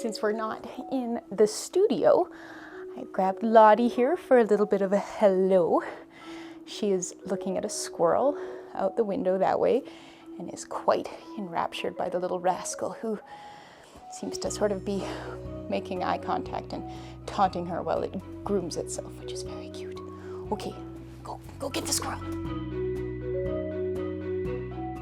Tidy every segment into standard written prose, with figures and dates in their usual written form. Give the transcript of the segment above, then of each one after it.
Since we're not in the studio, I grabbed Lottie here for a little bit of a hello. She is looking at a squirrel out the window that way and is quite enraptured by the little rascal who seems to sort of be making eye contact and taunting her while it grooms itself, which is very cute. Okay, go get the squirrel.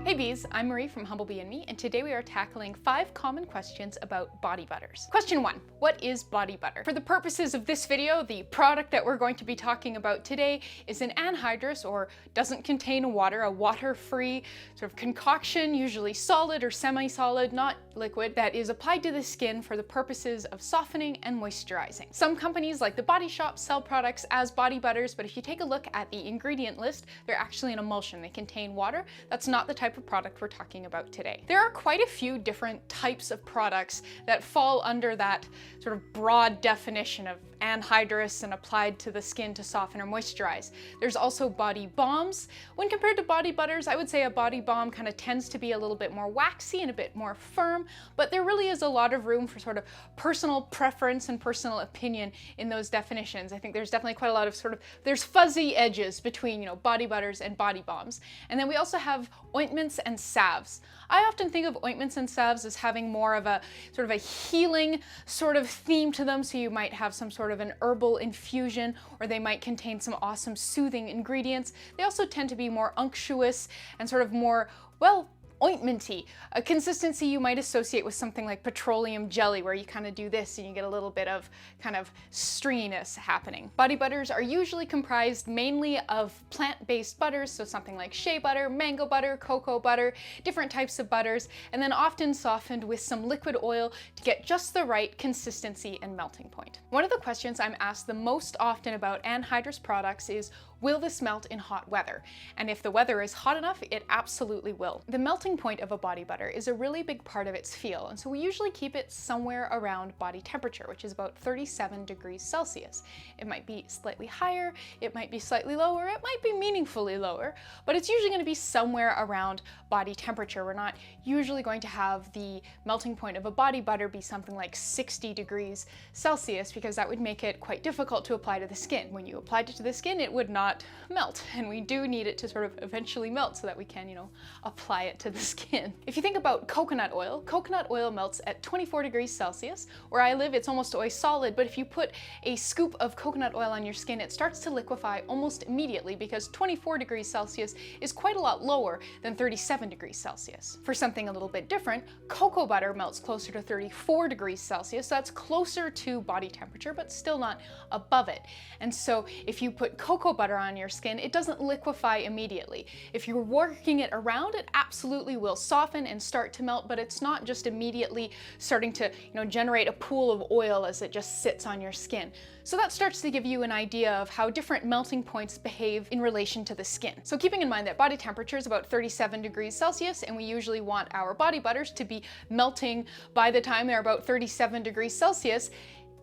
Hey bees, I'm Marie from Humblebee and Me, and today we are tackling 5 common questions about body butters. Question 1, what is body butter? For the purposes of this video, the product that we're going to be talking about today is an anhydrous, or doesn't contain water, a water-free sort of concoction, usually solid or semi-solid, not liquid, that is applied to the skin for the purposes of softening and moisturizing. Some companies like The Body Shop sell products as body butters, but if you take a look at the ingredient list, they're actually an emulsion. They contain water. That's not the type of product we're talking about today. There are quite a few different types of products that fall under that sort of broad definition of anhydrous and applied to the skin to soften or moisturize. There's also body balms. When compared to body butters, I would say a body balm kind of tends to be a little bit more waxy and a bit more firm, but there really is a lot of room for sort of personal preference and personal opinion in those definitions. I think there's definitely quite a lot of there's fuzzy edges between, body butters and body balms. And then we also have ointments and salves. I often think of ointments and salves as having more of a sort of a healing sort of theme to them. So you might have some sort of an herbal infusion, or they might contain some awesome soothing ingredients. They also tend to be more unctuous and sort of more, well, ointmenty, a consistency you might associate with something like petroleum jelly, where you kind of do this and you get a little bit of kind of stringiness happening. Body butters are usually comprised mainly of plant-based butters, so something like shea butter, mango butter, cocoa butter, different types of butters, and then often softened with some liquid oil to get just the right consistency and melting point. One of the questions I'm asked the most often about anhydrous products is, will this melt in hot weather? And if the weather is hot enough, it absolutely will. The melting point of a body butter is a really big part of its feel, and so we usually keep it somewhere around body temperature, which is about 37 degrees Celsius. It might be slightly higher, it might be slightly lower, it might be meaningfully lower, but it's usually going to be somewhere around body temperature. We're not usually going to have the melting point of a body butter be something like 60 degrees Celsius, because that would make it quite difficult to apply to the skin. When you applied it to the skin, it would not melt, and we do need it to sort of eventually melt so that we can, apply it to the skin. If you think about coconut oil melts at 24 degrees Celsius. Where I live, it's almost always solid, but if you put a scoop of coconut oil on your skin, it starts to liquefy almost immediately, because 24 degrees Celsius is quite a lot lower than 37 degrees Celsius. For something a little bit different, cocoa butter melts closer to 34 degrees Celsius. So that's closer to body temperature, but still not above it. And so if you put cocoa butter on your skin, it doesn't liquefy immediately. If you're working it around, it absolutely will soften and start to melt, but it's not just immediately starting to, generate a pool of oil as it just sits on your skin. So that starts to give you an idea of how different melting points behave in relation to the skin. So keeping in mind that body temperature is about 37 degrees Celsius, and we usually want our body butters to be melting by the time they're about 37 degrees Celsius,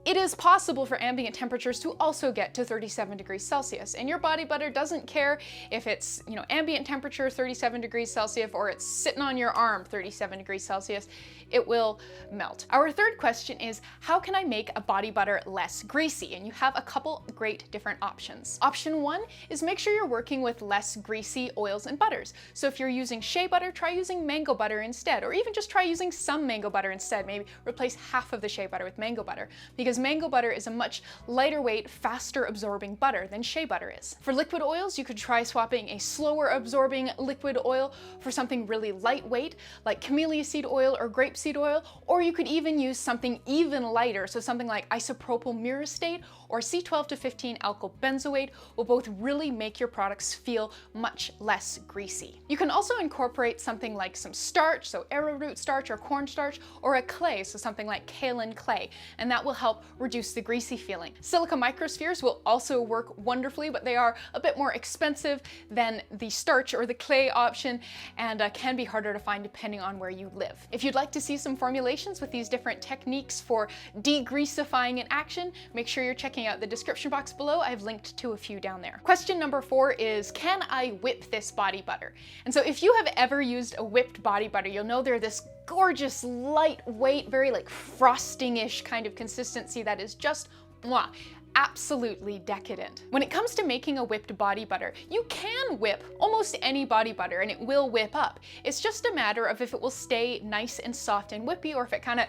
it is possible for ambient temperatures to also get to 37 degrees Celsius, and your body butter doesn't care if it's, ambient temperature 37 degrees Celsius or it's sitting on your arm 37 degrees Celsius, it will melt. Our third question is, how can I make a body butter less greasy? And you have a couple great different options. Option 1 is make sure you're working with less greasy oils and butters. So if you're using shea butter, try using mango butter instead, or even just try using some mango butter instead. Maybe replace half of the shea butter with mango butter, because mango butter is a much lighter weight, faster absorbing butter than shea butter is. For liquid oils, you could try swapping a slower absorbing liquid oil for something really lightweight, like camellia seed oil or grapeseed oil, or you could even use something even lighter, so something like isopropyl myristate or C12-15 alkyl benzoate will both really make your products feel much less greasy. You can also incorporate something like some starch, so arrowroot starch or cornstarch, or a clay, so something like kaolin clay, and that will help reduce the greasy feeling. Silica microspheres will also work wonderfully, but they are a bit more expensive than the starch or the clay option, and can be harder to find depending on where you live. If you'd like to see some formulations with these different techniques for degreasifying in action, make sure you're checking checking out the description box below. I've linked to a few down there. Question number 4 is, can I whip this body butter? And so if you have ever used a whipped body butter, you'll know they're this gorgeous, lightweight, very like frosting-ish kind of consistency that is just mwah, absolutely decadent. When it comes to making a whipped body butter, you can whip almost any body butter and it will whip up. It's just a matter of if it will stay nice and soft and whippy, or if it kind of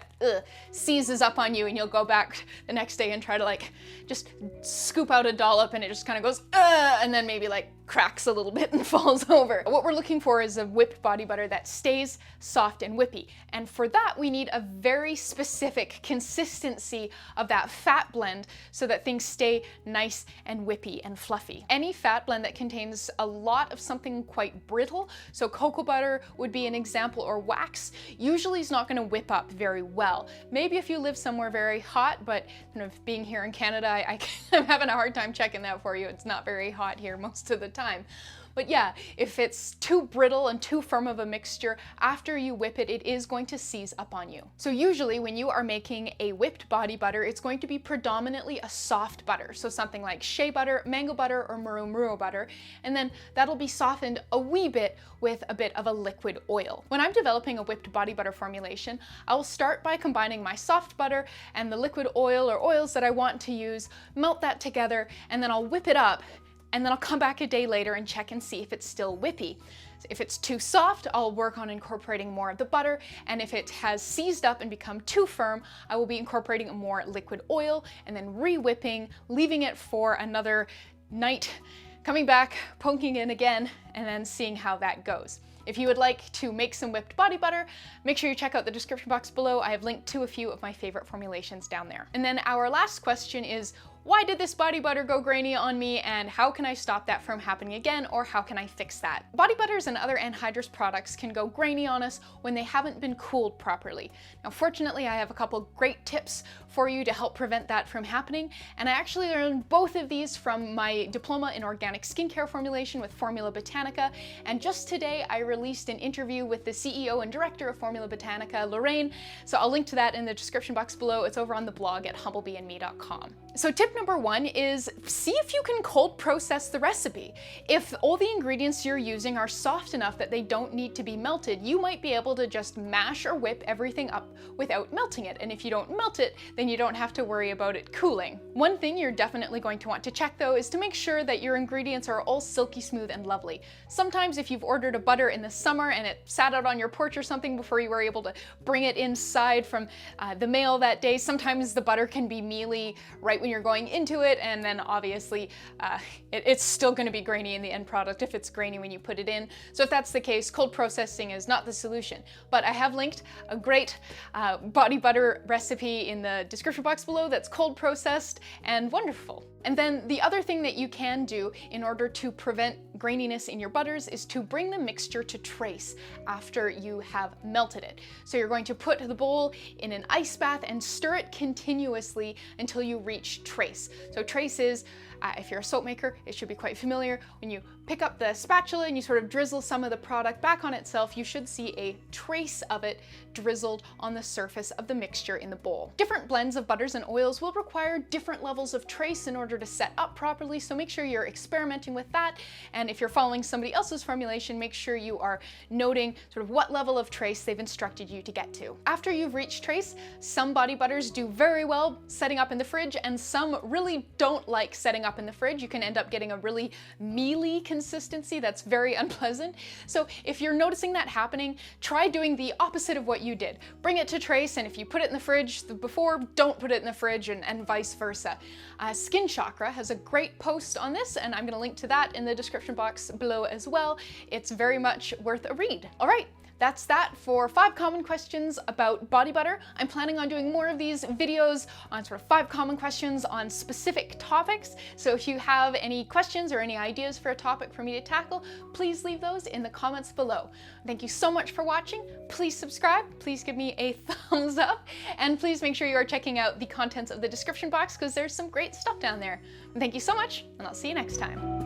seizes up on you and you'll go back the next day and try to like just scoop out a dollop and it just kind of goes and then maybe like cracks a little bit and falls over. What we're looking for is a whipped body butter that stays soft and whippy. And for that, we need a very specific consistency of that fat blend so that things stay nice and whippy and fluffy. Any fat blend that contains a lot of something quite brittle, so cocoa butter would be an example, or wax, usually is not going to whip up very well. Maybe if you live somewhere very hot, but kind of being here in Canada, I'm having a hard time checking that for you. It's not very hot here most of the time. But yeah, if it's too brittle and too firm of a mixture, after you whip it, it is going to seize up on you. So usually when you are making a whipped body butter, it's going to be predominantly a soft butter. So something like shea butter, mango butter, or maro butter. And then that'll be softened a wee bit with a bit of a liquid oil. When I'm developing a whipped body butter formulation, I will start by combining my soft butter and the liquid oil or oils that I want to use, melt that together, and then I'll whip it up. And then I'll come back a day later and check and see if it's still whippy. If it's too soft, I'll work on incorporating more of the butter, and if it has seized up and become too firm, I will be incorporating more liquid oil and then re-whipping, leaving it for another night, coming back, poking in again, and then seeing how that goes. If you would like to make some whipped body butter, make sure you check out the description box below. I have linked to a few of my favorite formulations down there. And then our last question is, why did this body butter go grainy on me, and how can I stop that from happening again, or how can I fix that? Body butters and other anhydrous products can go grainy on us when they haven't been cooled properly. Now, fortunately, I have a couple great tips for you to help prevent that from happening, and I actually learned both of these from my diploma in organic skincare formulation with Formula Botanica, and just today I released an interview with the CEO and director of Formula Botanica, Lorraine, so I'll link to that in the description box below. It's over on the blog at humblebeeandme.com. So tip number 1 is see if you can cold process the recipe. If all the ingredients you're using are soft enough that they don't need to be melted, you might be able to just mash or whip everything up without melting it. And if you don't melt it, then you don't have to worry about it cooling. One thing you're definitely going to want to check though is to make sure that your ingredients are all silky smooth and lovely. Sometimes if you've ordered a butter in the summer and it sat out on your porch or something before you were able to bring it inside from the mail that day, sometimes the butter can be mealy right when you're going into it, and then obviously it's still going to be grainy in the end product if it's grainy when you put it in. So if that's the case, cold processing is not the solution. But I have linked a great body butter recipe in the description box below that's cold processed and wonderful. And then the other thing that you can do in order to prevent graininess in your butters is to bring the mixture to trace after you have melted it. So you're going to put the bowl in an ice bath and stir it continuously until you reach trace. So trace is, if you're a soap maker, it should be quite familiar. When you pick up the spatula and you sort of drizzle some of the product back on itself, you should see a trace of it drizzled on the surface of the mixture in the bowl. Different blends of butters and oils will require different levels of trace in order to set up properly, so make sure you're experimenting with that. And if you're following somebody else's formulation, make sure you are noting sort of what level of trace they've instructed you to get to. After you've reached trace, some body butters do very well setting up in the fridge, and some really don't like setting up in the fridge. You can end up getting a really mealy consistency that's very unpleasant. So if you're noticing that happening, try doing the opposite of what you did. Bring it to trace, and if you put it in the fridge before, don't put it in the fridge, and vice versa. Skin Chakra has a great post on this, and I'm going to link to that in the description box below as well. It's very much worth a read. All right. That's that for 5 common questions about body butter. I'm planning on doing more of these videos on sort of 5 common questions on specific topics. So if you have any questions or any ideas for a topic for me to tackle, please leave those in the comments below. Thank you so much for watching. Please subscribe, please give me a thumbs up, and please make sure you are checking out the contents of the description box because there's some great stuff down there. Thank you so much, and I'll see you next time.